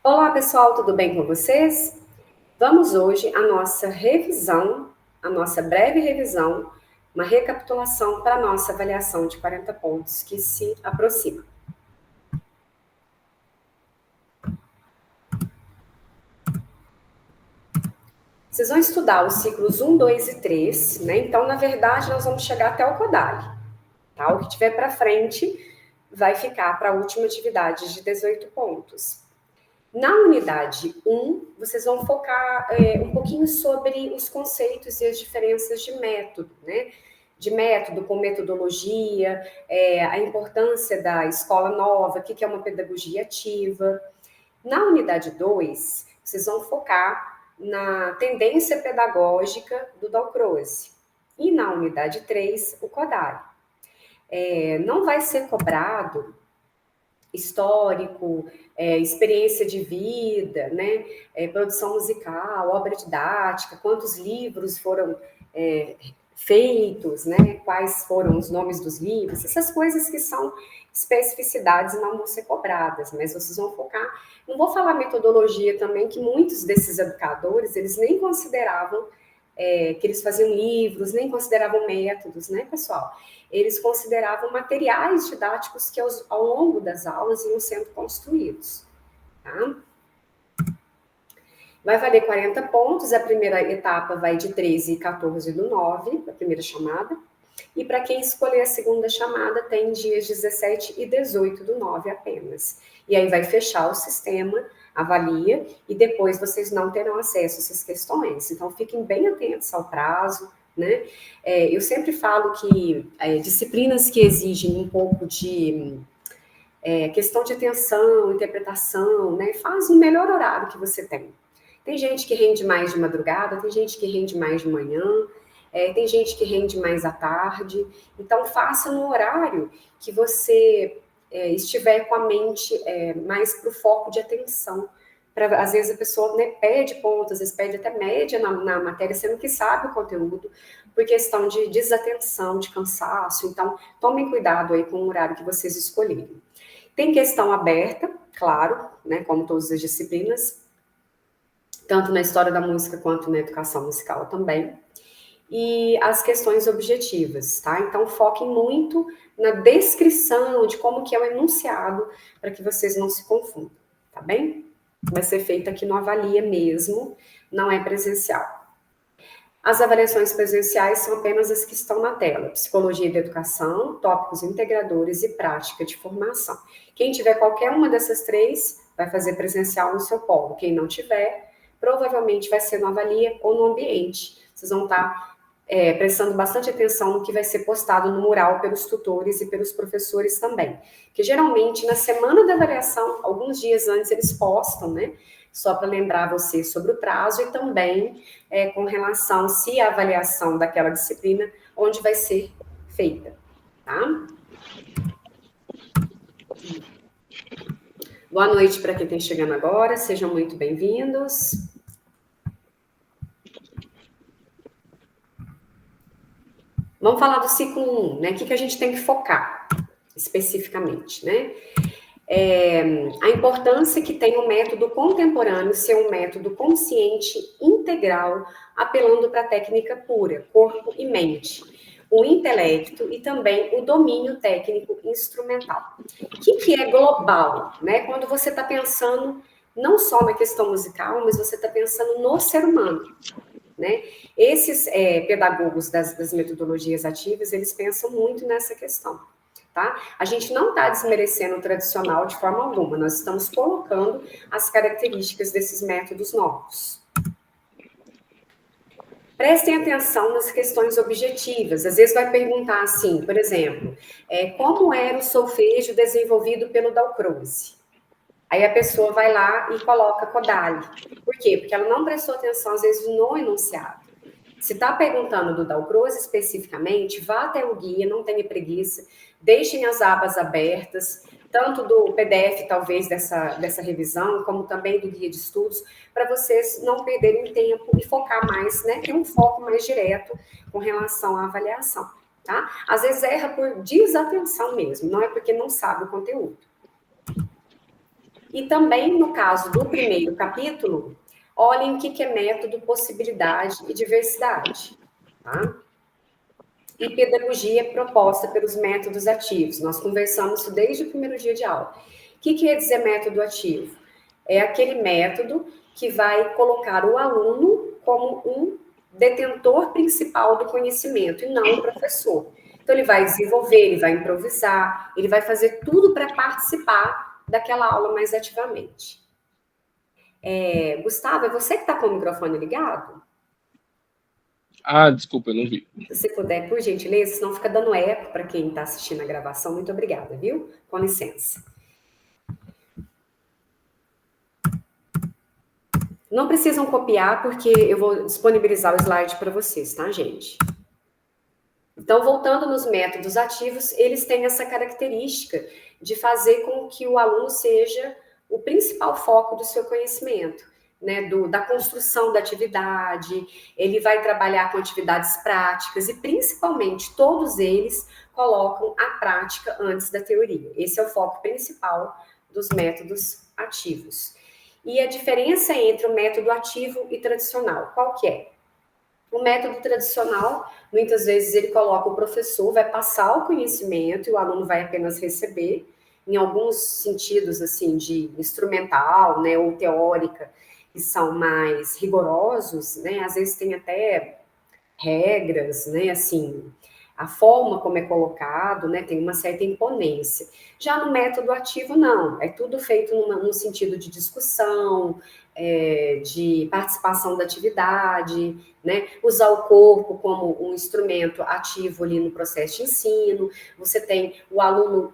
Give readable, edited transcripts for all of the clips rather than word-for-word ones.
Olá, pessoal, tudo bem com vocês? Vamos hoje à nossa revisão, a nossa breve revisão, uma recapitulação para a nossa avaliação de 40 pontos que se aproxima. Vocês vão estudar os ciclos 1, 2 e 3, né? Então, na verdade, nós vamos chegar até o Kodály, tá? O que tiver para frente vai ficar para a última atividade de 18 pontos. Na unidade 1, vocês vão focar um pouquinho sobre os conceitos e as diferenças de método, né? De método com metodologia, a importância da escola nova, o que é uma pedagogia ativa. Na unidade 2, vocês vão focar na tendência pedagógica do Dalcroze. E na unidade 3, o Kodály. Não vai ser cobrado histórico, experiência de vida, né? Produção musical, obra didática, quantos livros foram feitos, né? Quais foram os nomes dos livros, essas coisas que são especificidades e não vão ser cobradas, mas vocês vão focar. Não vou falar metodologia também, que muitos desses educadores, eles nem consideravam que eles faziam livros, nem consideravam métodos, né, pessoal? Eles consideravam materiais didáticos que ao longo das aulas iam sendo construídos, tá? Vai valer 40 pontos, a primeira etapa vai de 13 e 14 do 9, a primeira chamada, e para quem escolher a segunda chamada, tem dias 17 e 18 do 9 apenas. E aí vai fechar o sistema, avalia, e depois vocês não terão acesso a essas questões. Então, fiquem bem atentos ao prazo, né? Eu sempre falo que disciplinas que exigem um pouco de questão de atenção, interpretação, né? Faz o melhor horário que você tem. Tem gente que rende mais de madrugada, tem gente que rende mais de manhã, tem gente que rende mais à tarde. Então, faça no horário que você estiver com a mente mais para o foco de atenção. Às vezes a pessoa, né, pede pontos, às vezes pede até média na matéria, sendo que sabe o conteúdo, por questão de desatenção, de cansaço. Então, tomem cuidado aí com o horário que vocês escolherem. Tem questão aberta, claro, né, como todas as disciplinas, tanto na história da música quanto na educação musical também. E as questões objetivas, tá? Então, foquem muito na descrição de como que é o enunciado, para que vocês não se confundam, tá bem? Vai ser feito aqui no Avalia mesmo, não é presencial. As avaliações presenciais são apenas as que estão na tela: psicologia da educação, tópicos integradores e prática de formação. Quem tiver qualquer uma dessas três, vai fazer presencial no seu polo. Quem não tiver, provavelmente vai ser no Avalia ou no ambiente. Vocês vão estar prestando bastante atenção no que vai ser postado no mural pelos tutores e pelos professores também. Que geralmente, na semana da avaliação, alguns dias antes, eles postam, né? Só para lembrar você sobre o prazo e também com relação se a avaliação daquela disciplina, onde vai ser feita, tá? Boa noite para quem está chegando agora, sejam muito bem-vindos. Vamos falar do ciclo 1, né? O que a gente tem que focar especificamente, né? A importância que tem o método contemporâneo ser um método consciente, integral, apelando para a técnica pura, corpo e mente, o intelecto e também o domínio técnico instrumental. O que é global, né? Quando você está pensando não só na questão musical, mas você está pensando no ser humano, né? Esses pedagogos das metodologias ativas, eles pensam muito nessa questão. Tá? A gente não está desmerecendo o tradicional de forma alguma, nós estamos colocando as características desses métodos novos. Prestem atenção nas questões objetivas. Às vezes vai perguntar assim, por exemplo, como era o solfejo desenvolvido pelo Dalcroze? Aí a pessoa vai lá e coloca Kodály. Por quê? Porque ela não prestou atenção, às vezes, no enunciado. Se está perguntando do Dalcroze especificamente, vá até o guia, não tenha preguiça, deixem as abas abertas, tanto do PDF, talvez, dessa revisão, como também do guia de estudos, para vocês não perderem tempo e focar mais, né? Ter um foco mais direto com relação à avaliação, tá? Às vezes erra por desatenção mesmo, não é porque não sabe o conteúdo. E também, no caso do primeiro capítulo, olhem o que é método, possibilidade e diversidade, tá? E pedagogia proposta pelos métodos ativos. Nós conversamos isso desde o primeiro dia de aula. O que quer dizer método ativo? É aquele método que vai colocar o aluno como um detentor principal do conhecimento e não o professor. Então, ele vai desenvolver, ele vai improvisar, ele vai fazer tudo para participar daquela aula mais ativamente. Gustavo, é você que está com o microfone ligado? Ah, desculpa, eu não vi. Se você puder, por gentileza, senão fica dando eco para quem está assistindo a gravação. Muito obrigada, viu? Com licença. Não precisam copiar, porque eu vou disponibilizar o slide para vocês, tá, gente? Então, voltando nos métodos ativos, eles têm essa característica de fazer com que o aluno seja o principal foco do seu conhecimento, né, da construção da atividade, ele vai trabalhar com atividades práticas e, principalmente, todos eles colocam a prática antes da teoria. Esse é o foco principal dos métodos ativos. E a diferença entre o método ativo e tradicional, qual que é? O método tradicional, muitas vezes ele coloca o professor, vai passar o conhecimento e o aluno vai apenas receber, em alguns sentidos, assim, de instrumental, né, ou teórica, que são mais rigorosos, né, às vezes tem até regras, né, assim, a forma como é colocado, né, tem uma certa imponência. Já no método ativo, não, é tudo feito num sentido de discussão, de participação da atividade, né, usar o corpo como um instrumento ativo ali no processo de ensino, você tem o aluno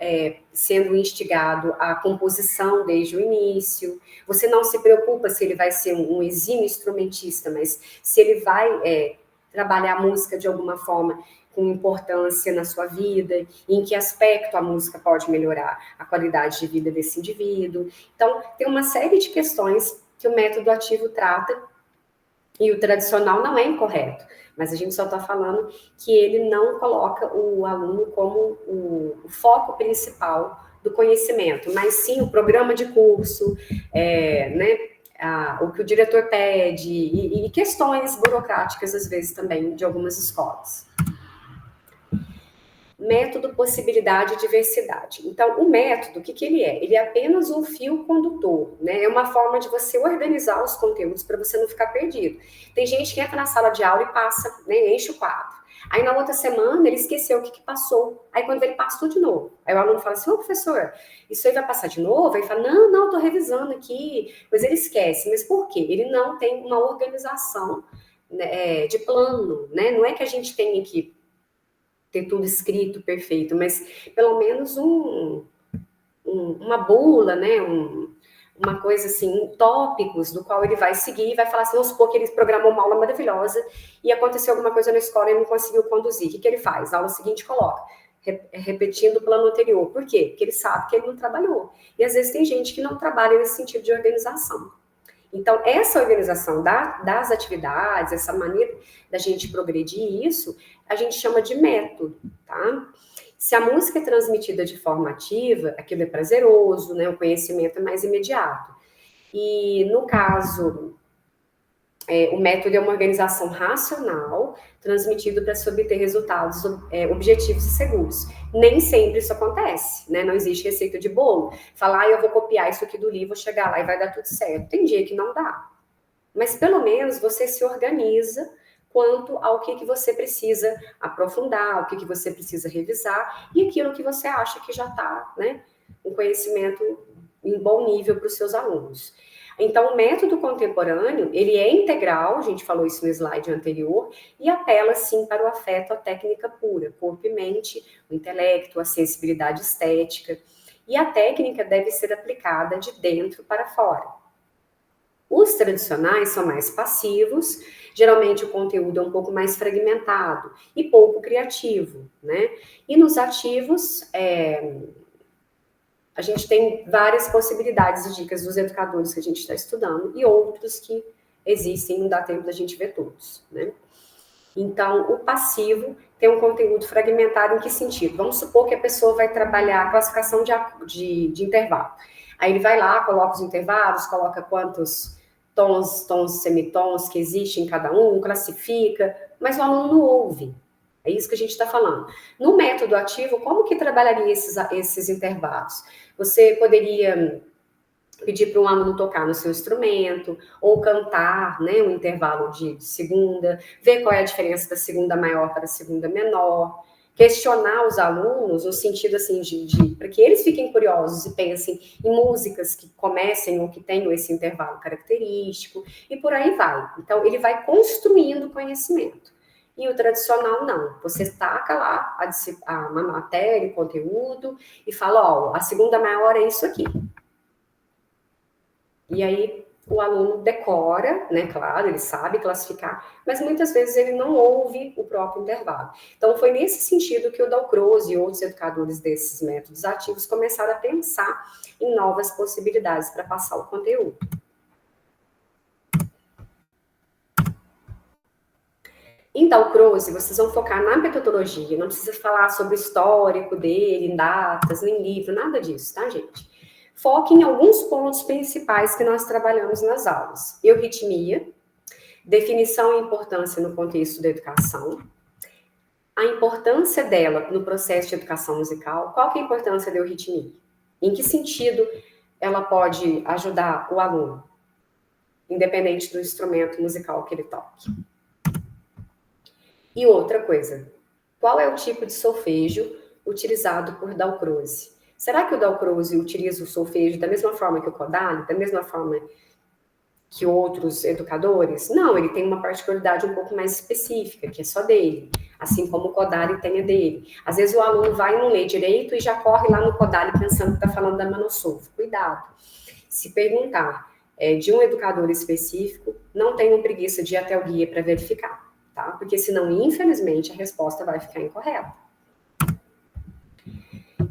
sendo instigado à composição desde o início, você não se preocupa se ele vai ser um exímio instrumentista, mas se ele vai trabalhar a música de alguma forma com importância na sua vida, em que aspecto a música pode melhorar a qualidade de vida desse indivíduo. Então, tem uma série de questões que o método ativo trata e o tradicional não é incorreto, mas a gente só está falando que ele não coloca o aluno como o foco principal do conhecimento, mas sim o programa de curso, né, o que o diretor pede e questões burocráticas, às vezes, também, de algumas escolas. Método, possibilidade e diversidade. Então, o método, o que ele é? Ele é apenas um fio condutor, né? É uma forma de você organizar os conteúdos para você não ficar perdido. Tem gente que entra na sala de aula e passa, né, enche o quadro. Aí, na outra semana, ele esqueceu o que passou. Aí, quando ele passa tudo de novo. Aí, o aluno fala assim, ô, professor, isso aí vai passar de novo? Aí, ele fala, não, tô revisando aqui. Pois ele esquece. Mas por quê? Ele não tem uma organização, né, de plano, né? Não é que a gente tenha que ter tudo escrito perfeito, mas pelo menos uma bula, né, uma coisa assim, tópicos do qual ele vai seguir e vai falar assim, vamos supor que ele programou uma aula maravilhosa e aconteceu alguma coisa na escola e ele não conseguiu conduzir. O que ele faz? Na aula seguinte coloca, repetindo o plano anterior. Por quê? Porque ele sabe que ele não trabalhou. E às vezes tem gente que não trabalha nesse sentido de organização. Então, essa organização das atividades, essa maneira da gente progredir isso, a gente chama de método, tá? Se a música é transmitida de forma ativa, aquilo é prazeroso, né? O conhecimento é mais imediato. E, no caso, o método é uma organização racional transmitido para se obter resultados objetivos e seguros. Nem sempre isso acontece, né? Não existe receita de bolo. Falar, eu vou copiar isso aqui do livro, vou chegar lá e vai dar tudo certo. Tem dia que não dá. Mas, pelo menos, você se organiza quanto ao que você precisa aprofundar, o que você precisa revisar e aquilo que você acha que já está, né, um conhecimento em bom nível para os seus alunos. Então, o método contemporâneo, ele é integral, a gente falou isso no slide anterior, e apela, sim, para o afeto, a técnica pura, corpo e mente, o intelecto, a sensibilidade estética. E a técnica deve ser aplicada de dentro para fora. Os tradicionais são mais passivos, geralmente o conteúdo é um pouco mais fragmentado e pouco criativo, né? E nos ativos, a gente tem várias possibilidades e dicas dos educadores que a gente está estudando e outros que existem, não dá tempo da gente ver todos, né? Então, o passivo tem um conteúdo fragmentado em que sentido? Vamos supor que a pessoa vai trabalhar a classificação de intervalo. Aí ele vai lá, coloca os intervalos, coloca quantos tons, semitons que existem em cada um, classifica, mas o aluno não ouve. É isso que a gente está falando. No método ativo, como que trabalharia esses intervalos? Você poderia pedir para um aluno tocar no seu instrumento, ou cantar, né, um intervalo de segunda, ver qual é a diferença da segunda maior para a segunda menor, questionar os alunos no sentido assim para que eles fiquem curiosos e pensem em músicas que comecem ou que tenham esse intervalo característico, e por aí vai. Então, ele vai construindo conhecimento. E o tradicional, não. Você taca lá uma matéria, o conteúdo, e fala, ó, a segunda maior é isso aqui. E aí o aluno decora, né? Claro, ele sabe classificar, mas muitas vezes ele não ouve o próprio intervalo. Então foi nesse sentido que o Dalcroze e outros educadores desses métodos ativos começaram a pensar em novas possibilidades para passar o conteúdo. Em Dalcroze, vocês vão focar na metodologia, não precisa falar sobre o histórico dele, em datas, nem livro, nada disso, tá, gente? Foque em alguns pontos principais que nós trabalhamos nas aulas. Euritmia, definição e importância no contexto da educação, a importância dela no processo de educação musical. Qual que é a importância da euritmia? Em que sentido ela pode ajudar o aluno, independente do instrumento musical que ele toque? E outra coisa, qual é o tipo de solfejo utilizado por Dalcroze? Será que o Dalcroze utiliza o solfejo da mesma forma que o Kodály, da mesma forma que outros educadores? Não, ele tem uma particularidade um pouco mais específica, que é só dele, assim como o Kodály tem a dele. Às vezes o aluno vai e não lê direito e já corre lá no Kodály pensando que está falando da Manosolfo. Cuidado. Se perguntar de um educador específico, não tenham preguiça de ir até o guia para verificar, tá? Porque senão, infelizmente, a resposta vai ficar incorreta.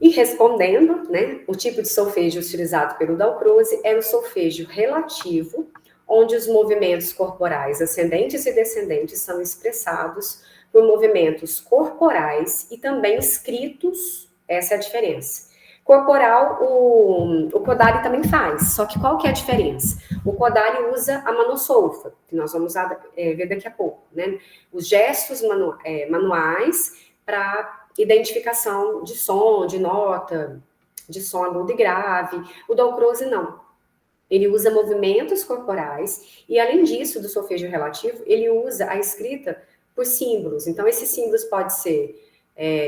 E respondendo, né, o tipo de solfejo utilizado pelo Dalcroze era o solfejo relativo, onde os movimentos corporais ascendentes e descendentes são expressados por movimentos corporais e também escritos, essa é a diferença. Corporal, o Kodály também faz, só que qual que é a diferença? O Kodály usa a manosolfa, que nós vamos ver daqui a pouco, né? Os gestos manuais para identificação de som, de nota, de som agudo e grave. O Dalcroze não. Ele usa movimentos corporais e, além disso, do solfejo relativo, ele usa a escrita por símbolos. Então, esses símbolos pode ser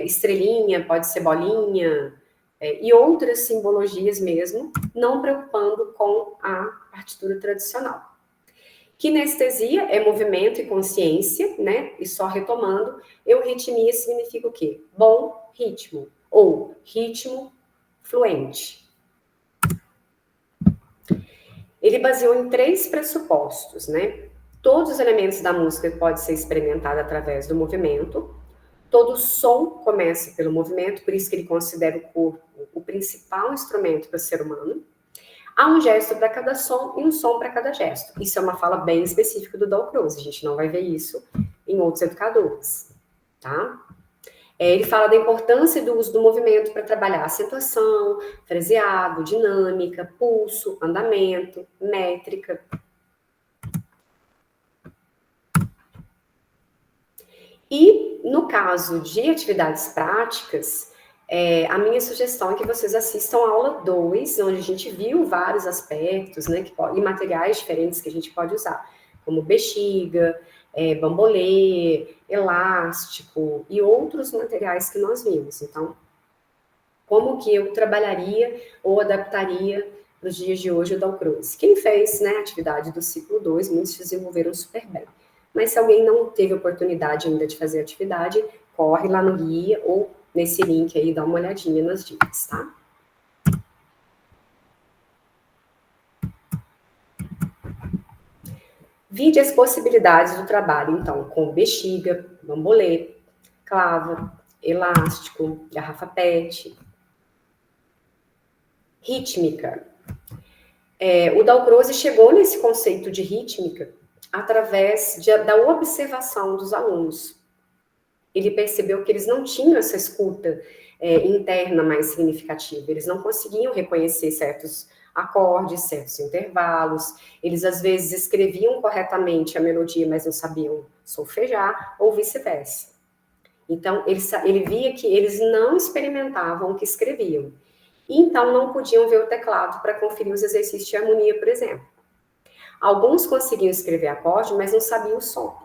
estrelinha, pode ser bolinha, e outras simbologias mesmo, não preocupando com a partitura tradicional. Kinestesia é movimento e consciência, né? E só retomando, euritmia significa o quê? Bom ritmo, ou ritmo fluente. Ele baseou em 3 pressupostos, né? Todos os elementos da música podem ser experimentados através do movimento. Todo som começa pelo movimento, por isso que ele considera o corpo o principal instrumento para o ser humano. Há um gesto para cada som e um som para cada gesto. Isso é uma fala bem específica do Dalcroze, a gente não vai ver isso em outros educadores, tá? Ele fala da importância do uso do movimento para trabalhar acentuação, fraseado, dinâmica, pulso, andamento, métrica. E no caso de atividades práticas, a minha sugestão é que vocês assistam a aula 2, onde a gente viu vários aspectos, né, e materiais diferentes que a gente pode usar, como bexiga, bambolê, elástico e outros materiais que nós vimos. Então, como que eu trabalharia ou adaptaria nos dias de hoje o Dalcroze? Quem fez, né, a atividade do ciclo 2, muitos desenvolveram super bem. Mas se alguém não teve oportunidade ainda de fazer a atividade, corre lá no guia ou nesse link aí, dá uma olhadinha nas dicas, tá? Vide as possibilidades do trabalho, então, com bexiga, bambolê, clava, elástico, garrafa PET. Rítmica. O Dalcroze chegou nesse conceito de rítmica através da observação dos alunos. Ele percebeu que eles não tinham essa escuta interna mais significativa, eles não conseguiam reconhecer certos acordes, certos intervalos. Eles, às vezes, escreviam corretamente a melodia, mas não sabiam solfejar, ou vice-versa. Então, ele via que eles não experimentavam o que escreviam. E, então, não podiam ver o teclado para conferir os exercícios de harmonia, por exemplo. Alguns conseguiam escrever acorde, mas não sabiam o som.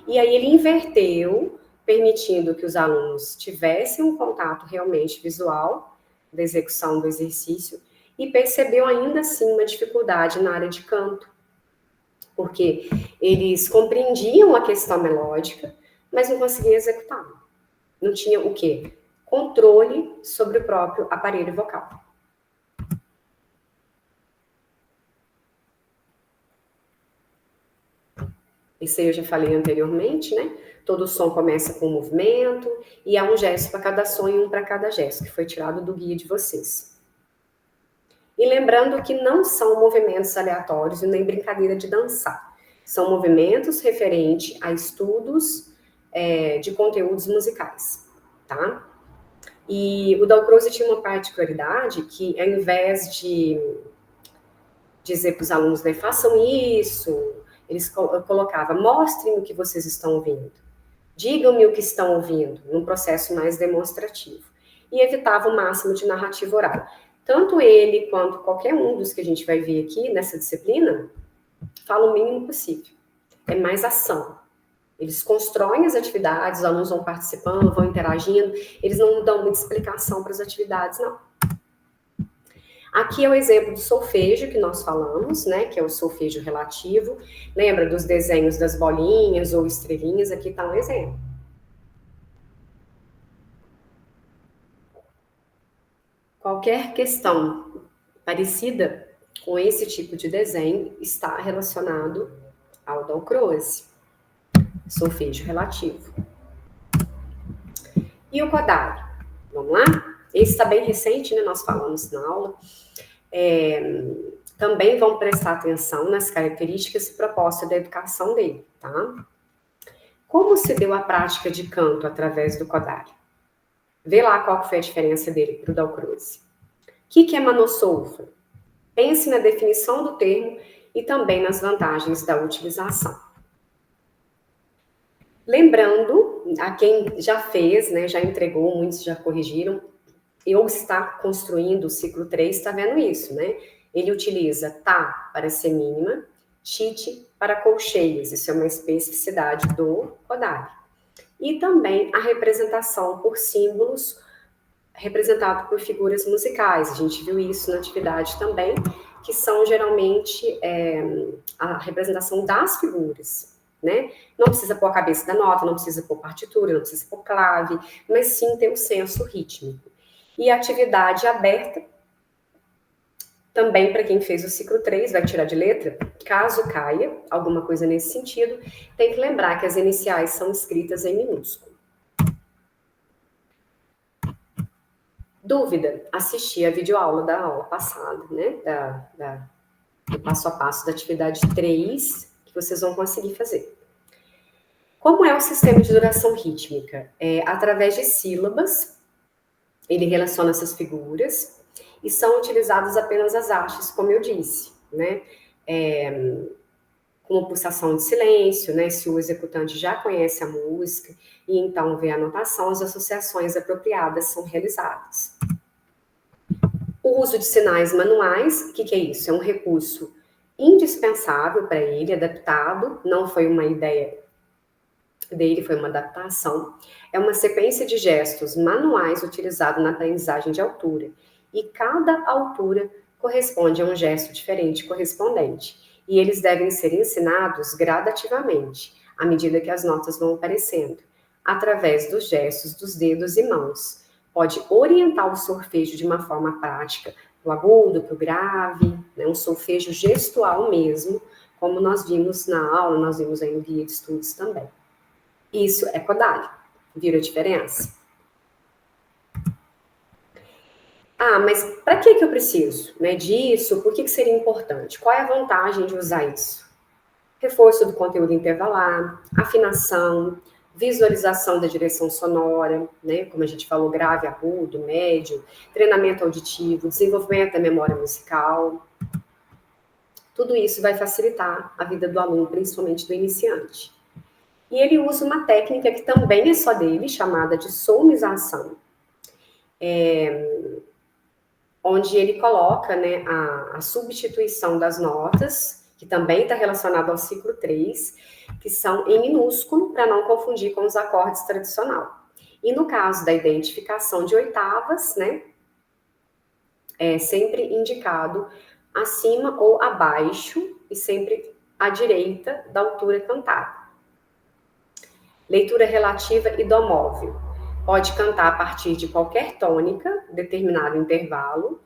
E aí ele inverteu, permitindo que os alunos tivessem um contato realmente visual da execução do exercício e percebeu ainda assim uma dificuldade na área de canto, porque eles compreendiam a questão melódica, mas não conseguiam executar. Não tinha o quê? Controle sobre o próprio aparelho vocal. Isso aí eu já falei anteriormente, né? Todo som começa com um movimento e há um gesto para cada som e um para cada gesto, que foi tirado do guia de vocês. E lembrando que não são movimentos aleatórios e nem brincadeira de dançar. São movimentos referentes a estudos de conteúdos musicais, tá? E o Dalcroze tinha uma particularidade que, ao invés de dizer para os alunos, né, façam isso, eles colocavam, mostrem o que vocês estão ouvindo. Digam-me o que estão ouvindo, num processo mais demonstrativo. E evitava o máximo de narrativa oral. Tanto ele quanto qualquer um dos que a gente vai ver aqui nessa disciplina, fala o mínimo possível. É mais ação. Eles constroem as atividades, os alunos vão participando, vão interagindo, eles não dão muita explicação para as atividades, não. Aqui é o exemplo do solfejo que nós falamos, né, que é o solfejo relativo. Lembra dos desenhos das bolinhas ou estrelinhas? Aqui está um exemplo. Qualquer questão parecida com esse tipo de desenho está relacionado ao Dalcroze, solfejo relativo. E o Kodály? Vamos lá? Esse está bem recente, né? Nós falamos na aula. Também vão prestar atenção nas características e propostas da educação dele, tá? Como se deu a prática de canto através do Kodály? Vê lá qual foi a diferença dele para o Dalcroze. O que é monossolfa? Pense na definição do termo e também nas vantagens da utilização. Lembrando, a quem já fez, né, já entregou, muitos já corrigiram, ou está construindo o ciclo 3, está vendo isso, né? Ele utiliza tá para semínima, tite para colcheias, isso é uma especificidade do Kodály. E também a representação por símbolos, representado por figuras musicais, a gente viu isso na atividade também, que são geralmente a representação das figuras, né? Não precisa pôr a cabeça da nota, não precisa pôr partitura, não precisa pôr clave, mas sim ter o senso rítmico. E a atividade aberta, também para quem fez o ciclo 3, vai tirar de letra, caso caia, alguma coisa nesse sentido, tem que lembrar que as iniciais são escritas em minúsculo. Dúvida? Assistir a videoaula da aula passada, né? Do passo a passo da atividade 3, que vocês vão conseguir fazer. Como é o sistema de duração rítmica? Através de sílabas, ele relaciona essas figuras e são utilizadas apenas as hastes, como eu disse, né? Com pulsação de silêncio, né? Se o executante já conhece a música e então vê a notação, as associações apropriadas são realizadas. O uso de sinais manuais, o que é isso? É um recurso indispensável para ele, adaptado, não foi uma ideia dele, foi uma adaptação. É uma sequência de gestos manuais utilizado na aprendizagem de altura. E cada altura corresponde a um gesto diferente correspondente. E eles devem ser ensinados gradativamente, à medida que as notas vão aparecendo, através dos gestos dos dedos e mãos. Pode orientar o solfejo de uma forma prática, para o agudo, para o grave, né, um solfejo gestual mesmo, como nós vimos na aula, nós vimos aí no guia de estudos também. Isso é Kodály. Viram a diferença? Ah, mas para que eu preciso, né, disso? Por que seria importante? Qual é a vantagem de usar isso? Reforço do conteúdo intervalar, afinação, visualização da direção sonora, né, como a gente falou, grave, agudo, médio, treinamento auditivo, desenvolvimento da memória musical. Tudo isso vai facilitar a vida do aluno, principalmente do iniciante. E ele usa uma técnica que também é só dele, chamada de somização, onde ele coloca, né, a substituição das notas, que também está relacionado ao ciclo 3, que são em minúsculo, para não confundir com os acordes tradicional. E no caso da identificação de oitavas, né, é sempre indicado acima ou abaixo e sempre à direita da altura cantada. Leitura relativa e domóvel. Pode cantar a partir de qualquer tônica, determinado intervalo,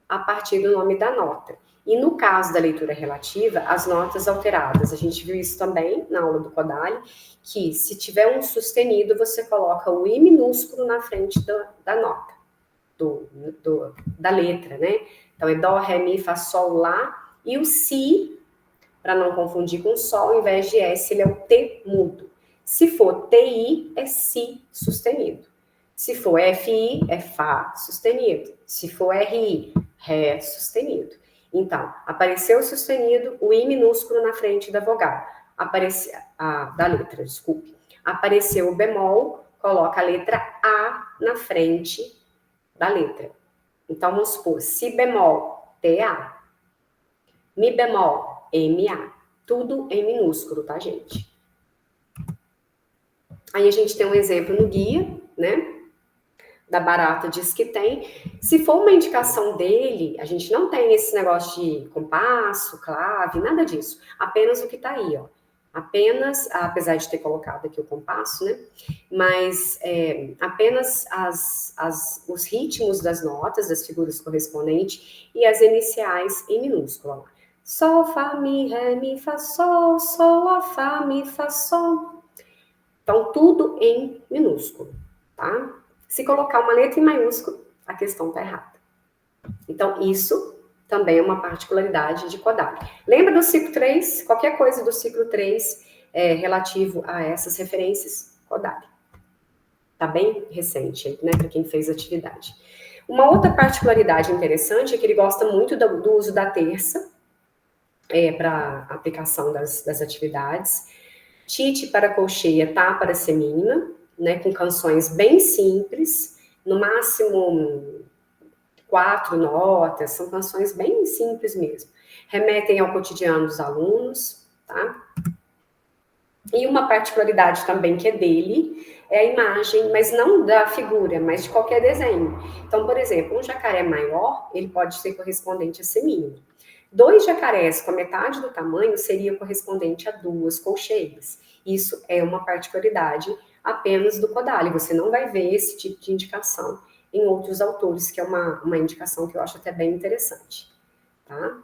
a partir do nome da nota. E no caso da leitura relativa, as notas alteradas. A gente viu isso também na aula do Kodály, que se tiver um sustenido, você coloca o I minúsculo na frente da nota, da letra, né? Então é Dó, Ré, Mi, Fá, Sol, Lá. E o Si, para não confundir com Sol, ao invés de S, ele é o T mudo. Se for TI, é Si sustenido. Se for FI, é Fá sustenido. Se for RI, Ré sustenido. Então, apareceu o sustenido, o I minúsculo na frente da vogal. Da letra, desculpe. Apareceu o bemol, coloca a letra A na frente da letra. Então, vamos supor, Si bemol, TA. Mi bemol, MA. Tudo em minúsculo, tá, gente? Aí a gente tem um exemplo no guia, né? Da Barata diz que tem. Se for uma indicação dele, a gente não tem esse negócio de compasso, clave, nada disso. Apenas o que tá aí, ó. Apenas, apesar de ter colocado aqui o compasso, né? Mas apenas os ritmos das notas, das figuras correspondentes e as iniciais em minúsculo. Ó. Sol, Fá, Mi, Ré, Mi, Fá, Sol, Sol, Lá, Fá, Mi, Fá, Sol. Então, tudo em minúsculo, tá? Se colocar uma letra em maiúsculo, a questão está errada. Então, isso também é uma particularidade de Kodály. Lembra do ciclo 3? Qualquer coisa do ciclo 3 relativo a essas referências, Kodály. Está bem recente, né, para quem fez atividade. Uma outra particularidade interessante é que ele gosta muito do uso da terça para aplicação das atividades. Tite para colcheia, Tá para semínima, né, com canções bem simples, no máximo 4 notas, são canções bem simples mesmo. Remetem ao cotidiano dos alunos, tá? E uma particularidade também que é dele, é a imagem, mas não da figura, mas de qualquer desenho. Então, por exemplo, um jacaré maior, ele pode ser correspondente a semínima. 2 jacarés com a metade do tamanho seria correspondente a 2 colcheias. Isso é uma particularidade apenas do Kodály. Você não vai ver esse tipo de indicação em outros autores, que é uma indicação que eu acho até bem interessante. Tá?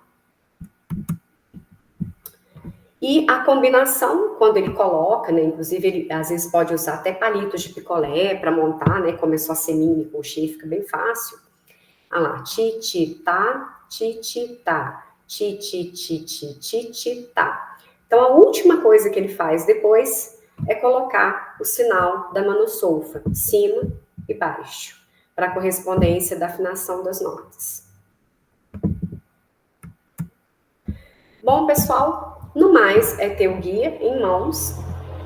E a combinação, quando ele coloca, né, inclusive ele às vezes pode usar até palitos de picolé para montar, né, como é só semínima e colcheia, fica bem fácil. Olha lá, ti-ti-tá, ti-ti-tá. Ti-ti-ti-ti-ti-ti-tá. Então, a última coisa que ele faz depois é colocar o sinal da monossolfa, cima e baixo, para a correspondência da afinação das notas. Bom, pessoal, no mais é ter o guia em mãos,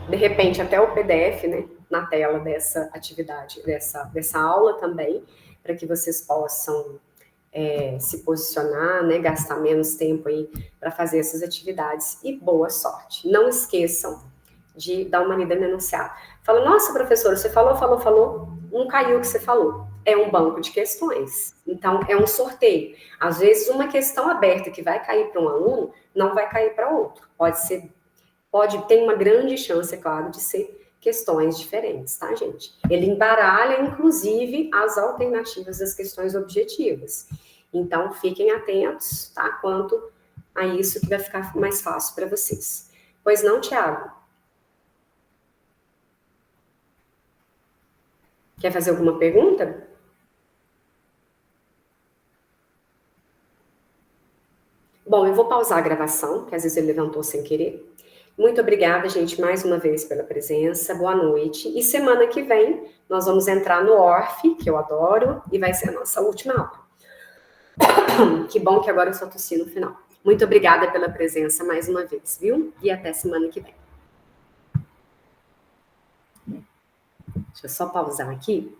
de repente até o PDF, né, na tela dessa atividade, dessa aula também, para que vocês possam se posicionar, né, gastar menos tempo aí para fazer essas atividades e boa sorte. Não esqueçam de dar uma lida no enunciado. Fala, nossa, professora, você falou, não caiu o que você falou. É um banco de questões. Então, é um sorteio. Às vezes, uma questão aberta que vai cair para um aluno, não vai cair para outro. Tem uma grande chance, é claro, de ser questões diferentes, tá, gente? Ele embaralha, inclusive, as alternativas das questões objetivas. Então, fiquem atentos, tá? Quanto a isso que vai ficar mais fácil para vocês. Pois não, Tiago? Quer fazer alguma pergunta? Bom, eu vou pausar a gravação, que às vezes ele levantou sem querer. Muito obrigada, gente, mais uma vez pela presença. Boa noite. E semana que vem, nós vamos entrar no ORF, que eu adoro, e vai ser a nossa última aula. Que bom que agora eu só tossi no final. Muito obrigada pela presença mais uma vez, viu? E até semana que vem. Deixa eu só pausar aqui.